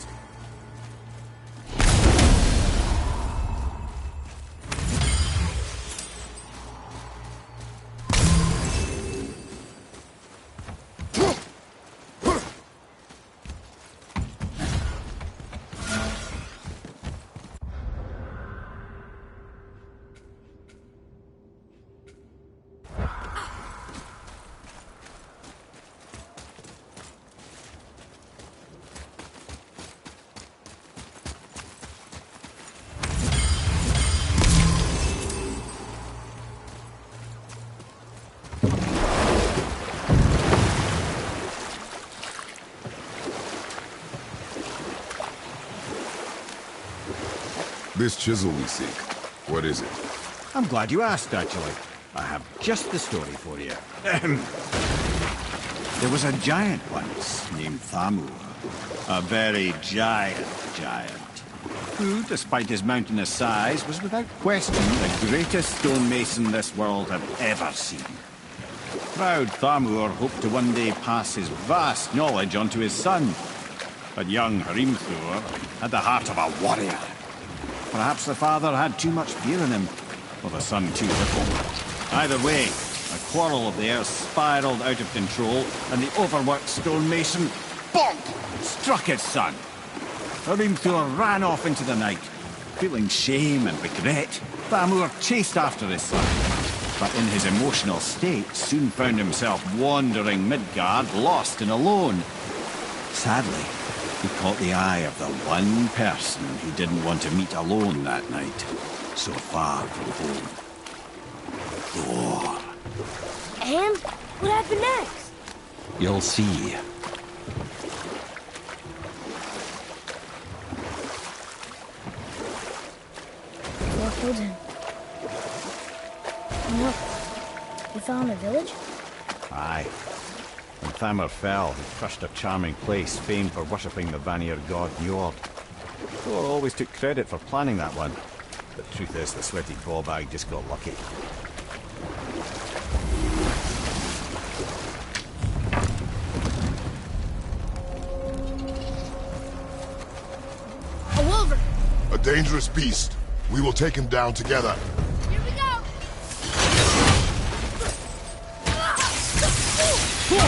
This chisel we seek, what is it? I'm glad you asked, actually. I have just the story for you. There was a giant once named Thamur. A very giant, who, despite his mountainous size, was without question the greatest stonemason this world had ever seen. Proud Thamur hoped to one day pass his vast knowledge onto his son. But young Hrimthur had the heart of a warrior. Perhaps the father had too much fear in him. or the sun too little. Either way, a quarrel of theirs spiraled out of control, and the overworked stonemason, bonk, struck his son. Hrimthur ran off into the night. Feeling shame and regret, Thamur chased after his son, but in his emotional state soon found himself wandering Midgard, lost and alone. Sadly, he caught the eye of the one person he didn't want to meet alone that night, so far from home. Thor. And what happened next? You'll see. Thor killed him. And look, he fell in a village? Aye. When Thamur fell, he crushed a charming place famed for worshipping the Vanir god Njord. Thor always took credit for planning that one. But the truth is, the sweaty ballbag just got lucky. A wolver! A dangerous beast. We will take him down together. Here we go! Yeah, yeah!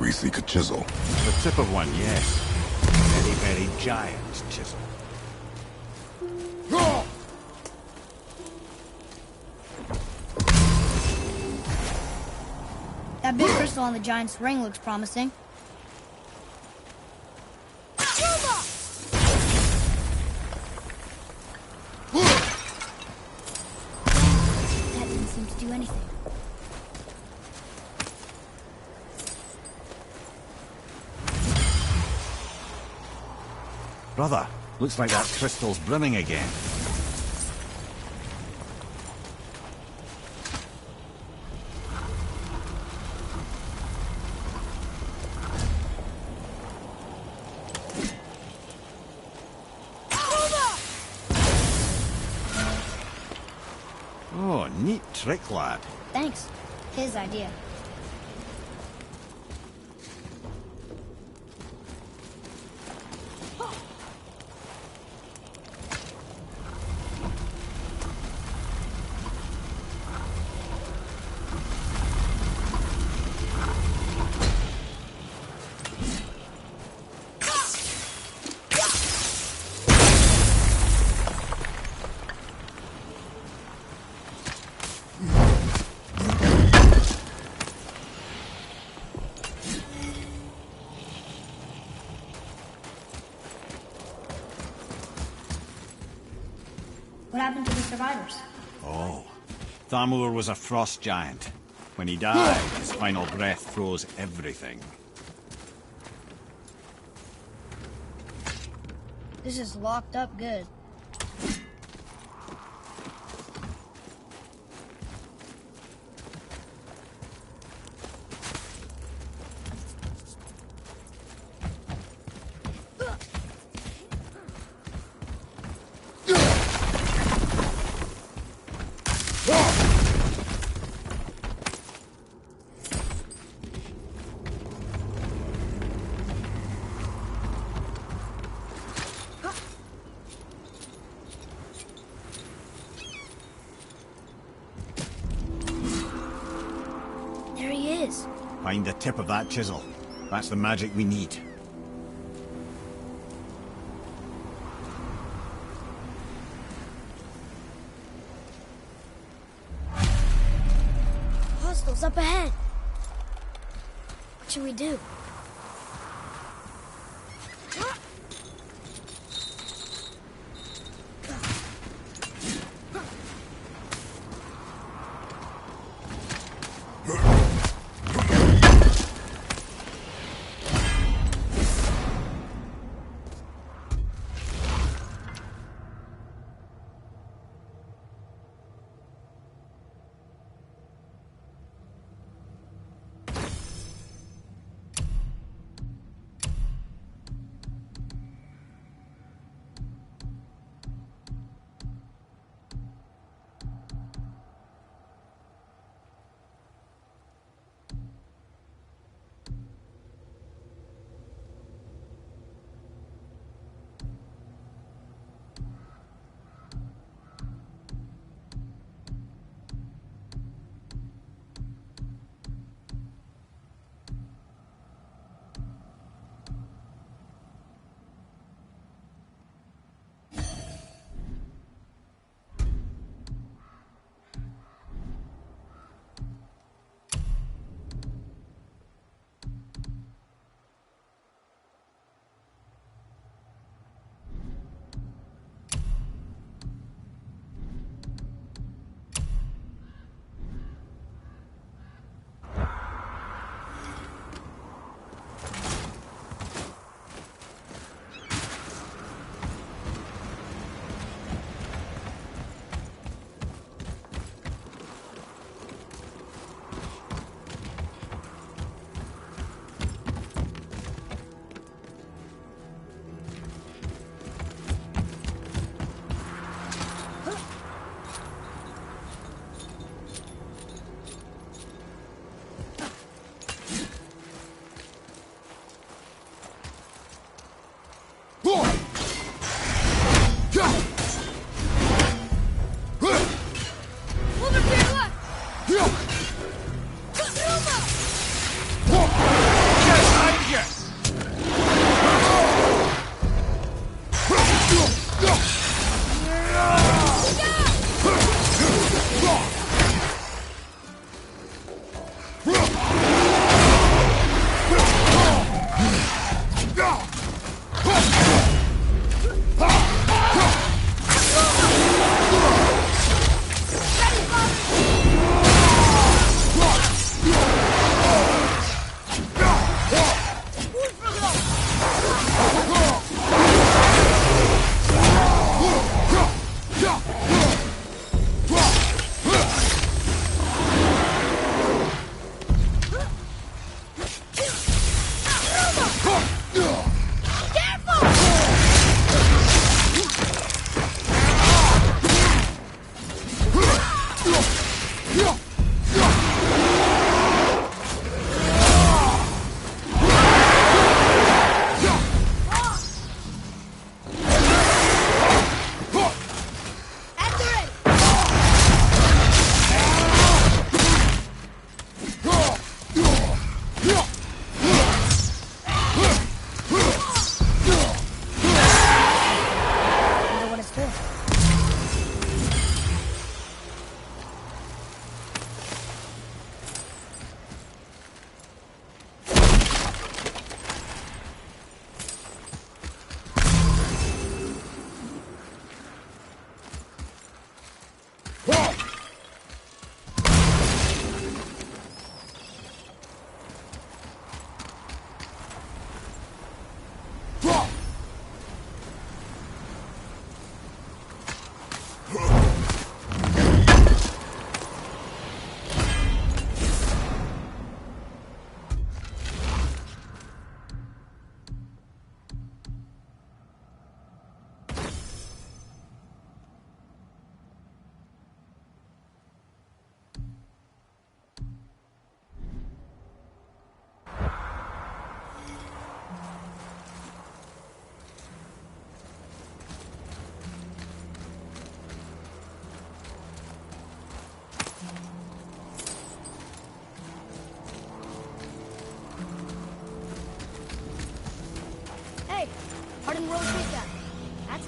We seek a chisel. The tip of one, yes. Very, very giant chisel. That big crystal on the giant's ring looks promising. That didn't seem to do anything. Brother, looks like that crystal's brimming again. Oh, neat trick, lad. Thanks. His idea. What happened to the survivors? Oh, Thamur was a frost giant. When he died, his final breath froze everything. This is locked up good. Find the tip of that chisel. That's the magic we need. Hostiles up ahead. What should we do?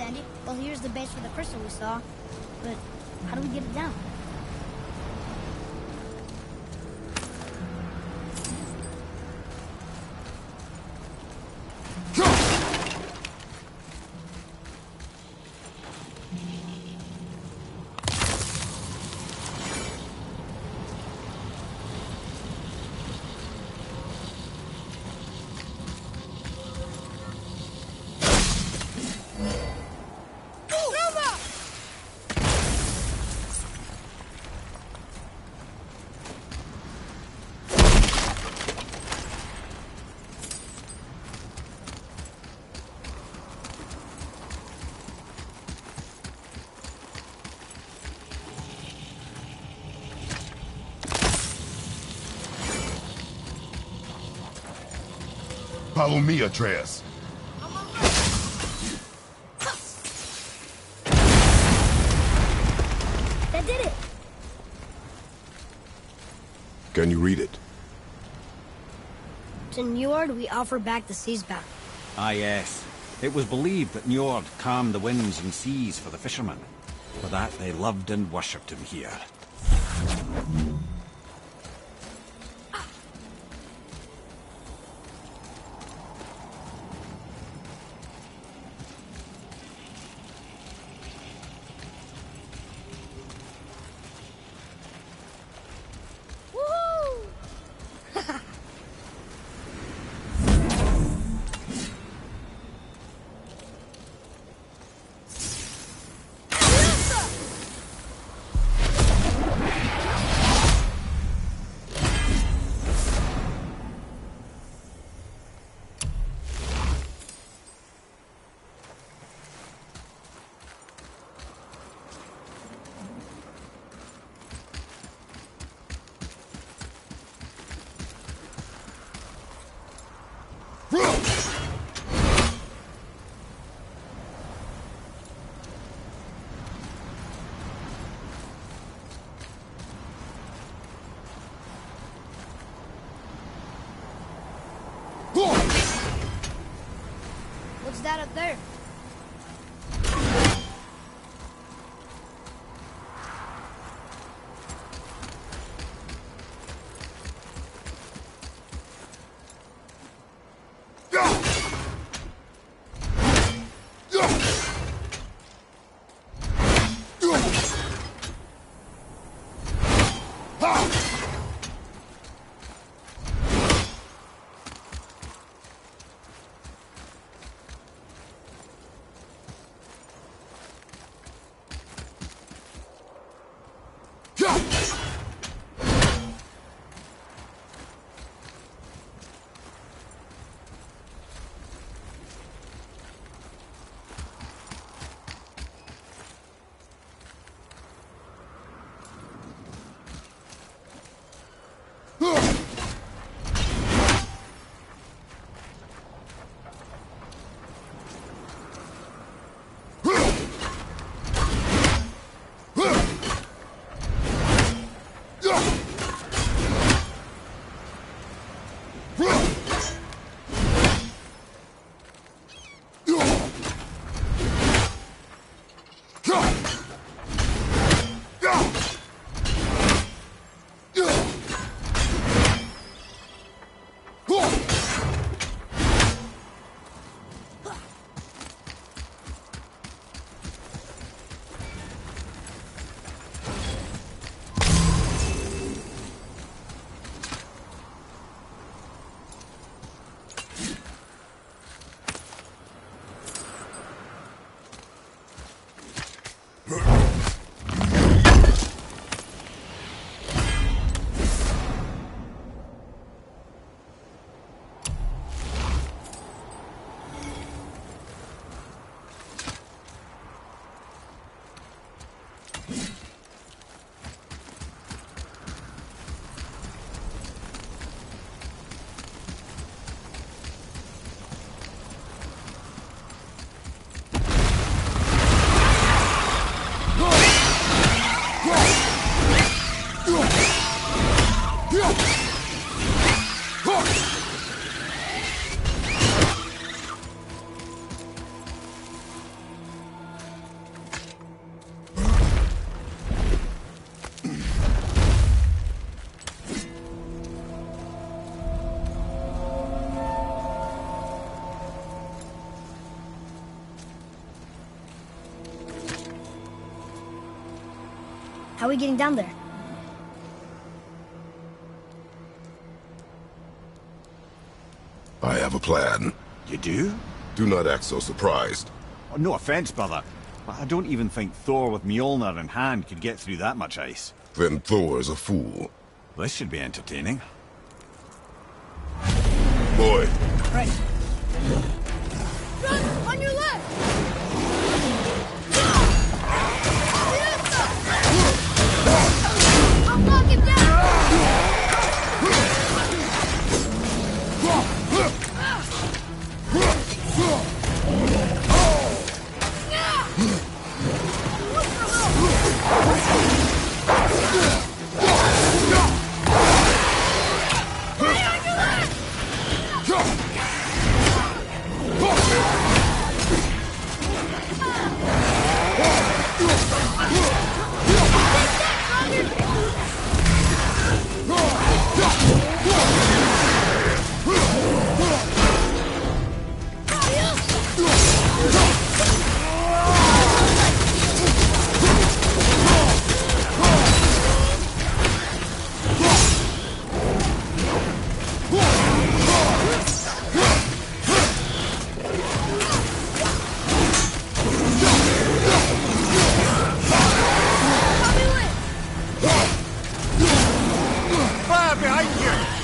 Sandy. Well, here's the base for the crystal we saw. But how do we get it down? Follow me, Atreus. That did it! Can you read it? To Njord, we offer back the seas back. Ah, yes. It was believed that Njord calmed the winds and seas for the fishermen. For that, they loved and worshipped him here. What's that up there? How are we getting down there? I have a plan. You do? Do not act so surprised. Oh, no offense, brother, but I don't even think Thor with Mjolnir in hand could get through that much ice. Then Thor's a fool. This should be entertaining. Boy, Right. Run! On your left! I'll knock him Fire behind you!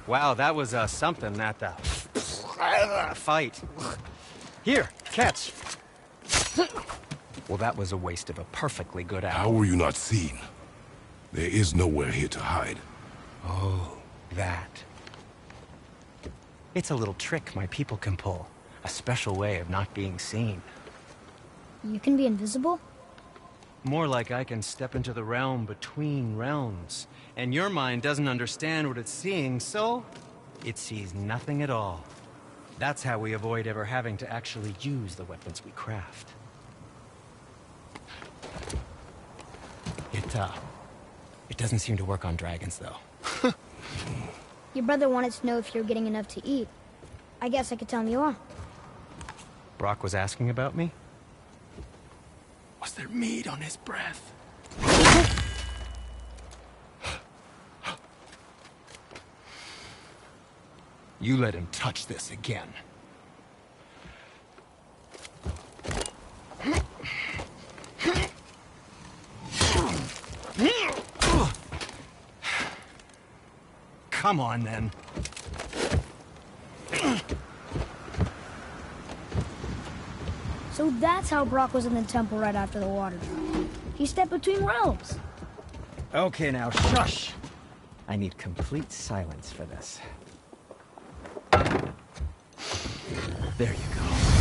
Wow, that was something, that fight. Here, catch. Well, that was a waste of a perfectly good hour. How were you not seen? There is nowhere here to hide. Oh, that. It's a little trick my people can pull. A special way of not being seen. You can be invisible? More like I can step into the realm between realms. And your mind doesn't understand what it's seeing, so it sees nothing at all. That's how we avoid ever having to actually use the weapons we craft. It doesn't seem to work on dragons, though. Your brother wanted to know if you're getting enough to eat. I guess I could tell him you are. Brock was asking about me? Was there meat on his breath? You let him touch this again. Come on, then. So that's how Brock was in the temple right after the water. He stepped between realms. Okay, now, shush! I need complete silence for this. There you go.